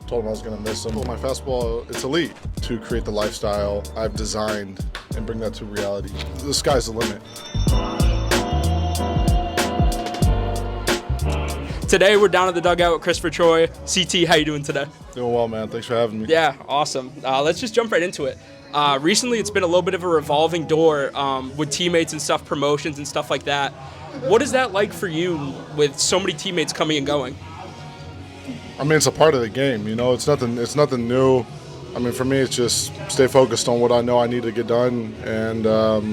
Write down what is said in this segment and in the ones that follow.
Told him I was going to miss him. My fastball, it's elite to create the lifestyle I've designed and bring that to reality. The sky's the limit. Today we're down at the dugout with Christopher Troye. CT, how you doing today? Doing well, man. Thanks for having me. Yeah, awesome. Let's just jump right into it. Recently, it's been a little bit of a revolving door with teammates and stuff, promotions and stuff like that. What is that like for you with so many teammates coming and going? I mean, it's a part of the game. You know, it's nothing new. I mean, for me, it's just stay focused on what I know I need to get done, and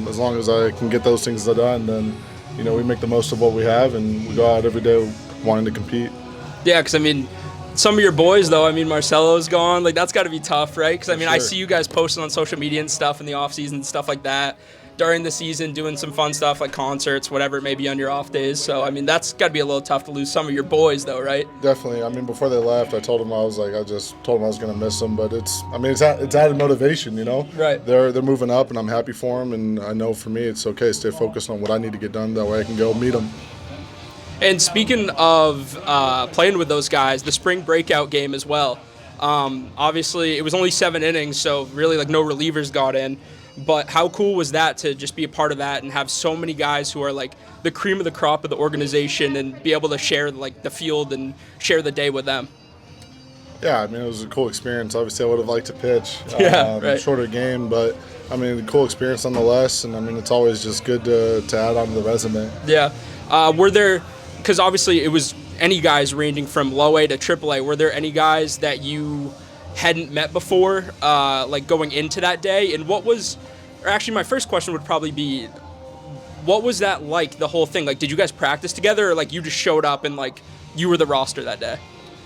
as long as I can get those things done, then you know we make the most of what we have, and we go out every day wanting to compete. Yeah, because I mean, some of your boys though, I mean, Marcelo's gone. Like that's got to be tough, right? Because I mean, I see you guys posting on social media and stuff in the off season and stuff like that. During the season, doing some fun stuff like concerts, whatever it may be on your off days. So, I mean, that's got to be a little tough to lose some of your boys, though, right? Definitely. I mean, before they left, I just told them I was going to miss them. But it's added motivation, you know? Right. They're moving up, and I'm happy for them. And I know for me, it's okay. Stay focused on what I need to get done. That way I can go meet them. And speaking of playing with those guys, the Spring Breakout Game as well. Obviously, it was only 7 innings, so really, like, no relievers got in. But how cool was that to just be a part of that and have so many guys who are like the cream of the crop of the organization and be able to share like the field and share the day with them? Yeah, I mean, it was a cool experience. Obviously, I would have liked to pitch. Right. Shorter game, but I mean, a cool experience nonetheless. And I mean, it's always just good to add on to the resume. Yeah. Were there, because obviously it was any guys ranging from low A to triple A, were there any guys that you hadn't met before, like going into that day? And my first question would probably be, what was that like, the whole thing? Like, did you guys practice together, or like you just showed up and like you were the roster that day?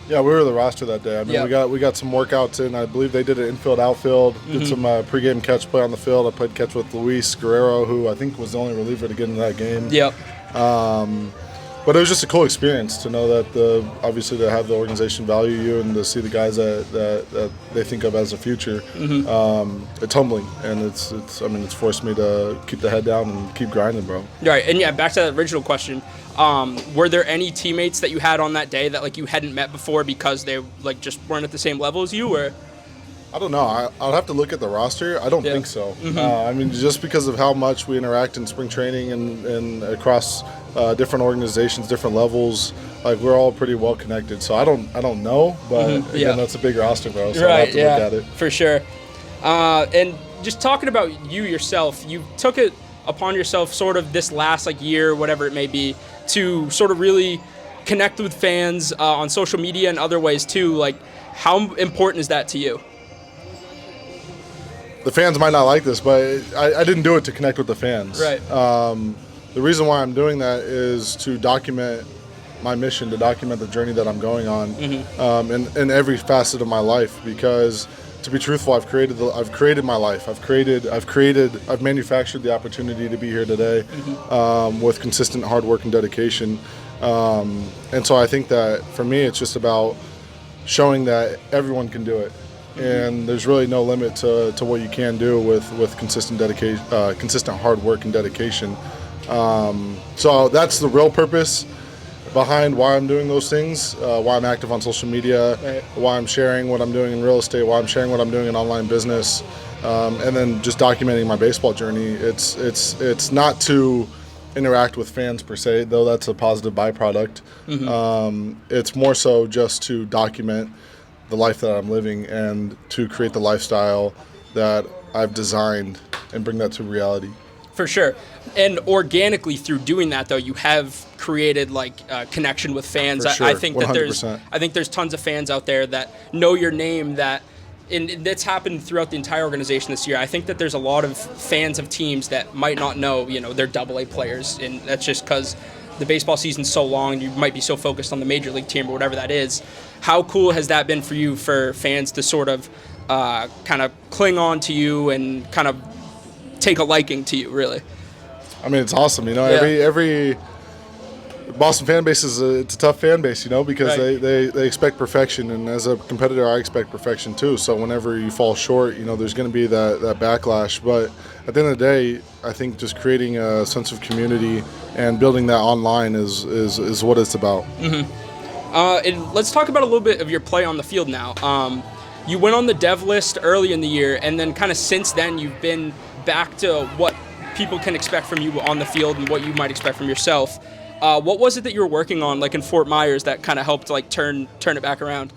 Yeah, we were the roster that day. I mean, we got some workouts in. I believe they did an infield, outfield, did some pregame catch play on the field. I played catch with Luis Guerrero, who I think was the only reliever to get into that game. Yep. But it was just a cool experience to know that obviously to have the organization value you and to see the guys that they think of as a future. It's humbling, and it's forced me to keep the head down and keep grinding, bro. Right, and yeah, back to that original question. Were there any teammates that you had on that day that like you hadn't met before because they like just weren't at the same level as you, or? I don't know. I'll have to look at the roster. I don't think so. I mean, just because of how much we interact in spring training and across different organizations, different levels, like we're all pretty well connected. So I don't know, but again, that's a big roster, bro. So I'll have to look at it. For sure. And just talking about you yourself, you took it upon yourself sort of this last like year, whatever it may be, to sort of really connect with fans on social media and other ways too. Like, how important is that to you? The fans might not like this, but I didn't do it to connect with the fans. Right. The reason why I'm doing that is to document my mission, to document the journey that I'm going on in every facet of my life. Because to be truthful, I've created my life. I've manufactured the opportunity to be here today with consistent hard work and dedication. And so I think that for me, it's just about showing that everyone can do it. And there's really no limit to what you can do with consistent dedication, consistent hard work and dedication. So that's the real purpose behind why I'm doing those things, why I'm active on social media, why I'm sharing what I'm doing in real estate, why I'm sharing what I'm doing in online business, and then just documenting my baseball journey. It's not to interact with fans per se, though that's a positive byproduct. It's more so just to document the life that I'm living and to create the lifestyle that I've designed and bring that to reality. For sure. And organically through doing that, though, you have created like a connection with fans. For sure. I think that 100%. there's tons of fans out there that know your name, and that's happened throughout the entire organization this year. I think that there's a lot of fans of teams that might not know, they're AA players, and that's just because the baseball season's so long, you might be so focused on the major league team or whatever that is. How cool has that been for you, for fans to sort of kind of cling on to you and kind of take a liking to you, really? I mean, it's awesome. Every Boston fan base it's a tough fan base, because they expect perfection, and as a competitor, I expect perfection too. So whenever you fall short, there's going to be that backlash. But at the end of the day, I think just creating a sense of community and building that online is what it's about. And let's talk about a little bit of your play on the field now. You went on the dev list early in the year, and then kind of since then you've been back to what people can expect from you on the field and what you might expect from yourself. What was it that you were working on, like in Fort Myers, that kind of helped like turn it back around?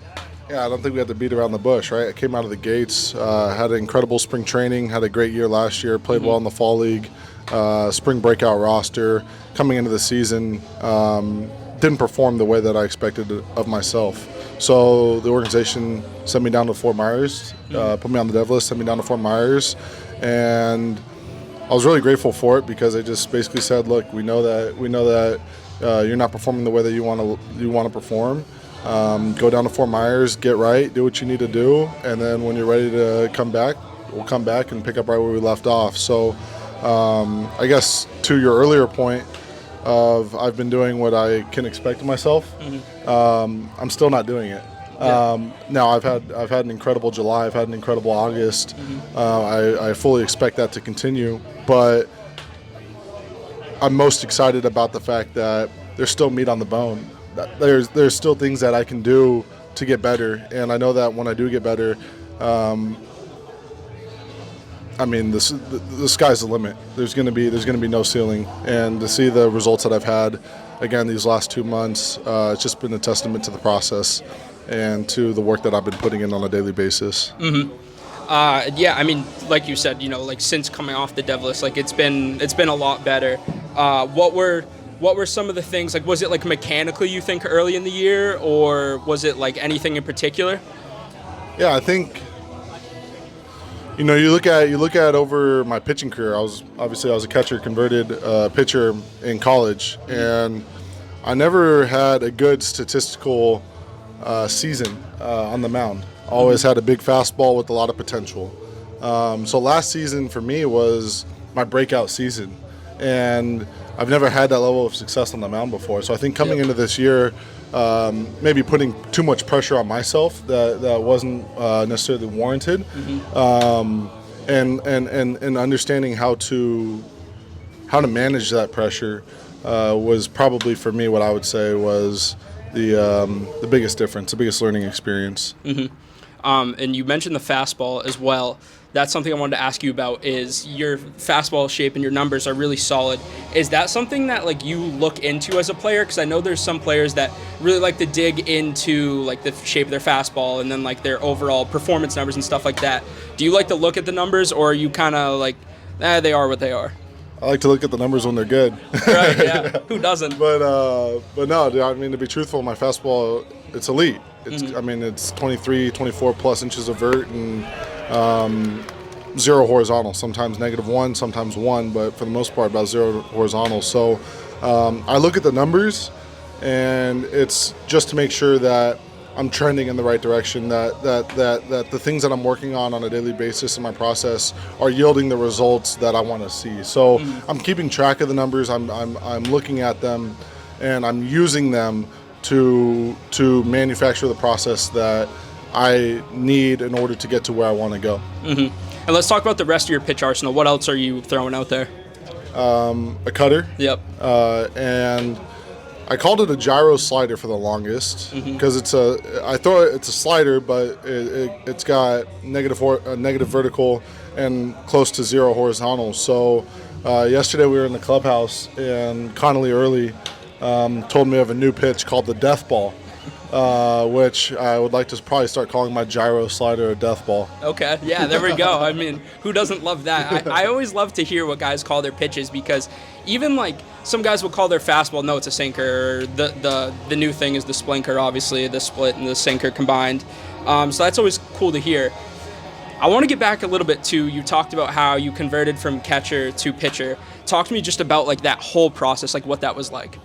Yeah, I don't think we had to beat around the bush, right? I came out of the gates, had an incredible spring training, had a great year last year, played well in the fall league, spring breakout roster. Coming into the season, didn't perform the way that I expected of myself. So the organization sent me down to Fort Myers, put me on the dev list, sent me down to Fort Myers, and I was really grateful for it because they just basically said, "Look, we know that you're not performing the way that you want to perform. Go down to Fort Myers, get right, do what you need to do, and then when you're ready to come back, we'll come back and pick up right where we left off." So, I guess to your earlier point of I've been doing what I can expect of myself. I'm still not doing it. Now I've had an incredible July. I've had an incredible August. I fully expect that to continue, but I'm most excited about the fact that there's still meat on the bone. There's still things that I can do to get better, and I know that when I do get better, I mean, the sky's the limit. There's going to be no ceiling, and to see the results that I've had, again, these last 2 months, it's just been a testament to the process and to the work that I've been putting in on a daily basis. Yeah, I mean, like you said, like since coming off the dev list, like it's been a lot better. What were some of the things? Like, was it like mechanically you think early in the year, or was it like anything in particular? Yeah, I think. You look at over my pitching career. I was a catcher, converted pitcher in college, and I never had a good statistical season on the mound. Always had a big fastball with a lot of potential. So last season for me was my breakout season, and I've never had that level of success on the mound before. So I think coming into this year, maybe putting too much pressure on myself that wasn't necessarily warranted, and understanding how to manage that pressure was probably for me what I would say was the biggest difference, the biggest learning experience. And you mentioned the fastball as well. That's something I wanted to ask you about. Is your fastball shape and your numbers are really solid. Is that something that like you look into as a player? Because I know there's some players that really like to dig into like the shape of their fastball and then like their overall performance numbers and stuff like that. Do you like to look at the numbers, or are you kind of like, they are what they are? I like to look at the numbers when they're good. Right, yeah. Who doesn't? But no, dude, I mean, to be truthful, my fastball, it's elite. It's I mean, it's 23, 24 plus inches of vert and 0 horizontal. Sometimes -1, sometimes 1, but for the most part, about 0 horizontal. So I look at the numbers, and it's just to make sure that I'm trending in the right direction, that the things that I'm working on a daily basis in my process are yielding the results that I want to see. So I'm keeping track of the numbers. I'm looking at them, and I'm using them to manufacture the process that I need in order to get to where I want to go. And let's talk about the rest of your pitch arsenal. What else are you throwing out there? A cutter. Yep. And I called it a gyro slider for the longest because it's a slider, but it's got negative vertical and close to 0 horizontal. So yesterday we were in the clubhouse, and Connolly Early told me of a new pitch called the death ball, which I would like to probably start calling my gyro slider a death ball. Okay, yeah, there we go. I mean, who doesn't love that? I always love to hear what guys call their pitches, because even like some guys will call their fastball, no, it's a sinker. The new thing is the splinker, obviously, the split and the sinker combined. So that's always cool to hear. I want to get back a little bit to, you talked about how you converted from catcher to pitcher. Talk to me just about like that whole process, like what that was like.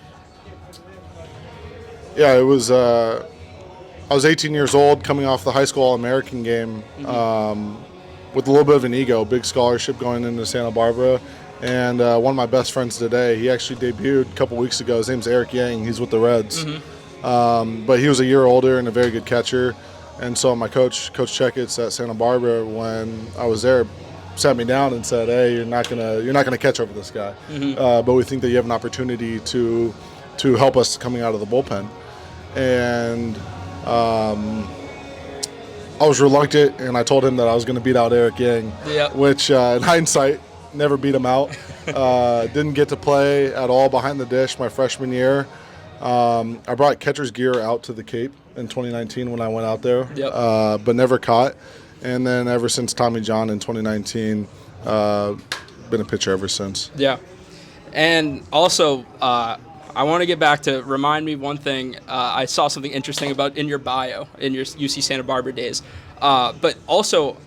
Yeah, it was. I was 18 years old, coming off the high school All-American game, with a little bit of an ego, big scholarship going into Santa Barbara, and one of my best friends today, he actually debuted a couple weeks ago. His name's Eric Yang. He's with the Reds, but he was a year older and a very good catcher. And so my coach Checkitz at Santa Barbara, when I was there, sat me down and said, "Hey, you're not gonna catch over this guy, but we think that you have an opportunity to help us coming out of the bullpen." and I was reluctant, and I told him that I was going to beat out Eric Yang, which in hindsight, never beat him out. Didn't get to play at all behind the dish my freshman year. I brought catcher's gear out to the Cape in 2019 when I went out there, but never caught. And then ever since Tommy John in 2019, been a pitcher ever since. Yeah. And also, I want to get back to remind me one thing. I saw something interesting about in your bio in your UC Santa Barbara days. But also,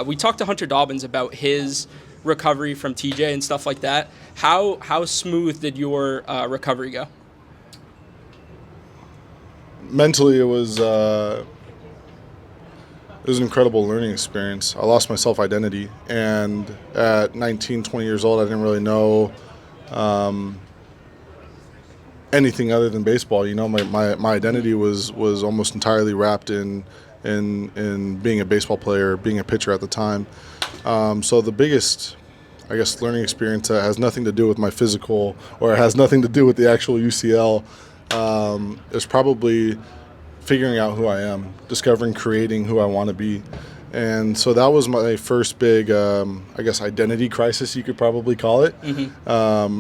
we talked to Hunter Dobbins about his recovery from TJ and stuff like that. How smooth did your recovery go? Mentally, it was an incredible learning experience. I lost my self-identity, and at 19, 20 years old, I didn't really know anything other than baseball. You know, my identity was almost entirely wrapped in being a baseball player, being a pitcher at the time. So the biggest, I guess, learning experience that has nothing to do with my physical, or it has nothing to do with the actual UCL, is probably figuring out who I am, discovering, creating who I want to be. And so that was my first big, I guess, identity crisis, you could probably call it,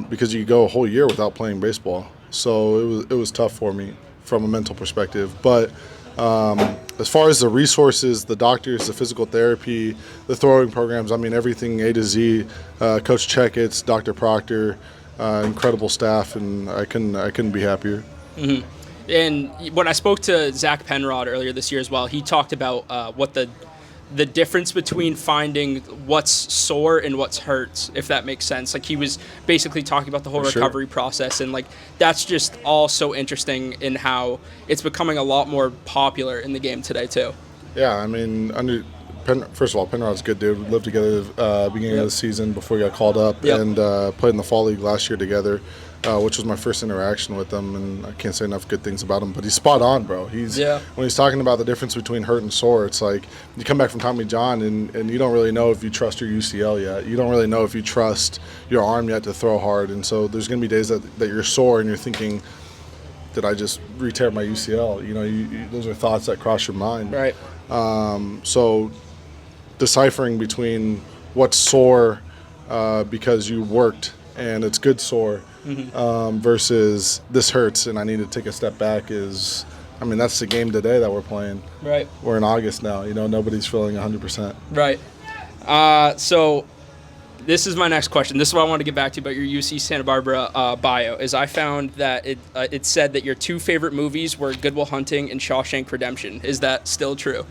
because you go a whole year without playing baseball. So it was tough for me from a mental perspective. But as far as the resources, the doctors, the physical therapy, the throwing programs, I mean, everything A to Z, Coach Checketts, Dr. Proctor, incredible staff, and I couldn't be happier. Mm-hmm. And when I spoke to Zach Penrod earlier this year as well, he talked about what the difference between finding what's sore and what's hurt, if that makes sense. Like, he was basically talking about the whole recovery process, and like that's just all so interesting in how it's becoming a lot more popular in the game today too. Yeah, I mean, first of all, Penrod's a good dude. We lived together beginning of the season before he got called up, and played in the fall league last year together, which was my first interaction with him, and I can't say enough good things about him. But he's spot on, bro. When he's talking about the difference between hurt and sore, it's like you come back from Tommy John, and you don't really know if you trust your UCL yet. You don't really know if you trust your arm yet to throw hard. And so there's going to be days that you're sore and you're thinking, did I just re-tear my UCL? You know, those are thoughts that cross your mind. Right. So deciphering between what's sore because you worked and it's good sore, versus this hurts and I need to take a step back is, I mean, that's the game today that we're playing. Right. We're in August now. You know, nobody's feeling 100%. Right. So this is my next question. This is what I want to get back to about your UC Santa Barbara bio, is I found that it said that your two favorite movies were Good Will Hunting and Shawshank Redemption. Is that still true?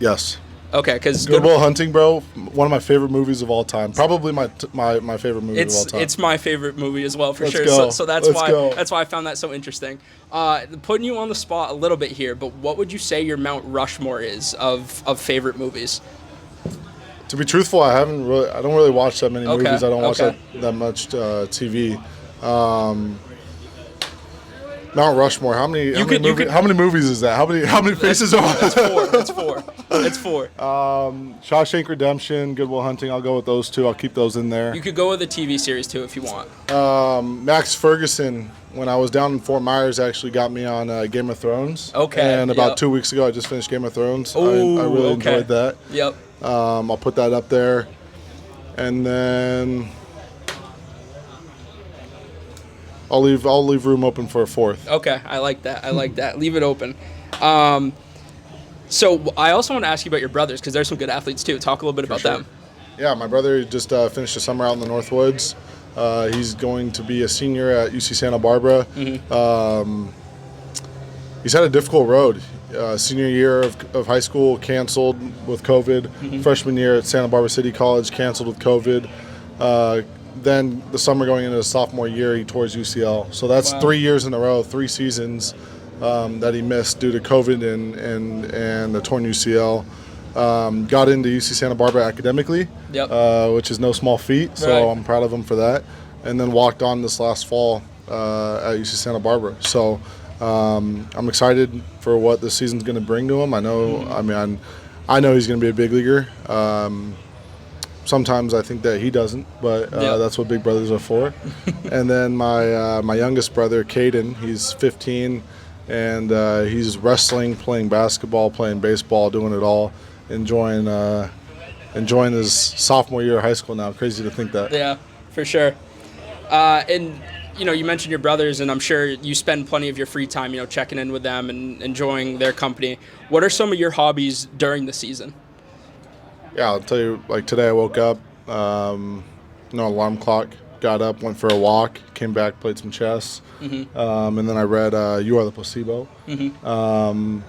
Yes. Okay, because Good Will Hunting, bro, one of my favorite movies of all time. Probably my favorite movie of all time. It's my favorite movie as well, for sure. Go. So that's why I found that so interesting. Putting you on the spot a little bit here, but what would you say your Mount Rushmore is of favorite movies? To be truthful, I don't really watch that many movies. I don't watch that much TV. Mount Rushmore. How many movies is that? How many faces are on? It's four. Shawshank Redemption, Good Will Hunting. I'll go with those two. I'll keep those in there. You could go with a TV series too if you want. Max Ferguson, when I was down in Fort Myers, actually got me on Game of Thrones. Okay. And about 2 weeks ago, I just finished Game of Thrones. Ooh, I really enjoyed that. Yep. I'll put that up there, and then I'll leave room open for a fourth. Okay, I like that. Leave it open. So I also want to ask you about your brothers, because they're some good athletes too. Talk a little bit about them. Yeah, my brother just finished the summer out in the Northwoods. He's going to be a senior at UC Santa Barbara. He's had a difficult road. Senior year of high school canceled with COVID. Freshman year at Santa Barbara City College canceled with COVID. Then the summer going into his sophomore year, he tore his UCL. So that's 3 years in a row, 3 seasons that he missed due to COVID and the torn UCL. Got into UC Santa Barbara academically, which is no small feat. So I'm proud of him for that. And then walked on this last fall at UC Santa Barbara. So I'm excited for what this season's going to bring to him. I know. I know he's going to be a big leaguer. Sometimes I think that he doesn't, but that's what big brothers are for. And then my youngest brother, Caden, he's 15. and he's wrestling, playing basketball, playing baseball, doing it all, enjoying his sophomore year of high school now. Crazy to think that. Yeah, for sure. And you mentioned your brothers, and I'm sure you spend plenty of your free time, checking in with them and enjoying their company. What are some of your hobbies during the season? Yeah, I'll tell you. Like today, I woke up, alarm clock, got up, went for a walk, came back, played some chess, and then I read "You Are the Placebo," and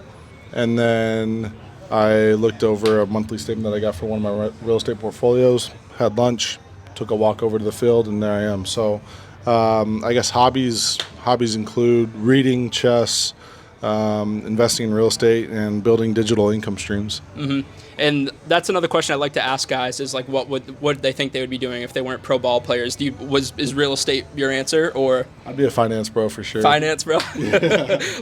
then I looked over a monthly statement that I got for one of my real estate portfolios. Had lunch, took a walk over to the field, and there I am. So, I guess hobbies include reading, chess, investing in real estate, and building digital income streams. And that's another question I'd like to ask guys is like, what would they think they would be doing if they weren't pro ball players? Is real estate your answer, or? I'd be a finance bro for sure. Finance bro?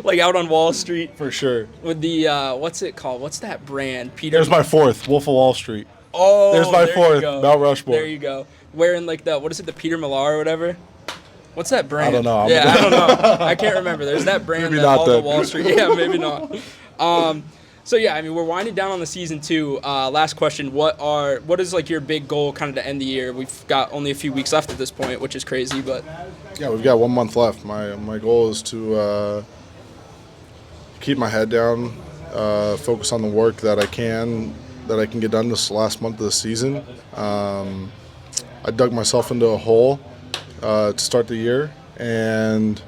Like out on Wall Street? For sure. With the, what's it called? What's that brand? Peter? There's my fourth, Wolf of Wall Street. Oh, there's my there fourth, you go. Mount Rushmore. There you go. Wearing like the Peter Millar or whatever? What's that brand? I don't know. I don't know. I can't remember. There's that brand maybe that not all that. the Wall Street. Yeah, maybe not. So yeah, I mean, we're winding down on the season 2. Last question: what is like your big goal, kind of to end the year? We've got only a few weeks left at this point, which is crazy, but yeah, we've got 1 month left. My goal is to keep my head down, focus on the work that I can get done this last month of the season. I dug myself into a hole to start the year, and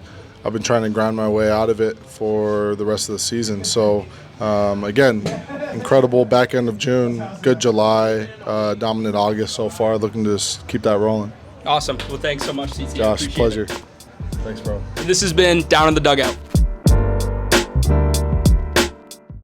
I've been trying to grind my way out of it for the rest of the season. So, again, incredible back end of June, good July, dominant August so far. Looking to just keep that rolling. Awesome. Well, thanks so much, CT. Josh, pleasure. Thanks, bro. This has been Down in the Dugout.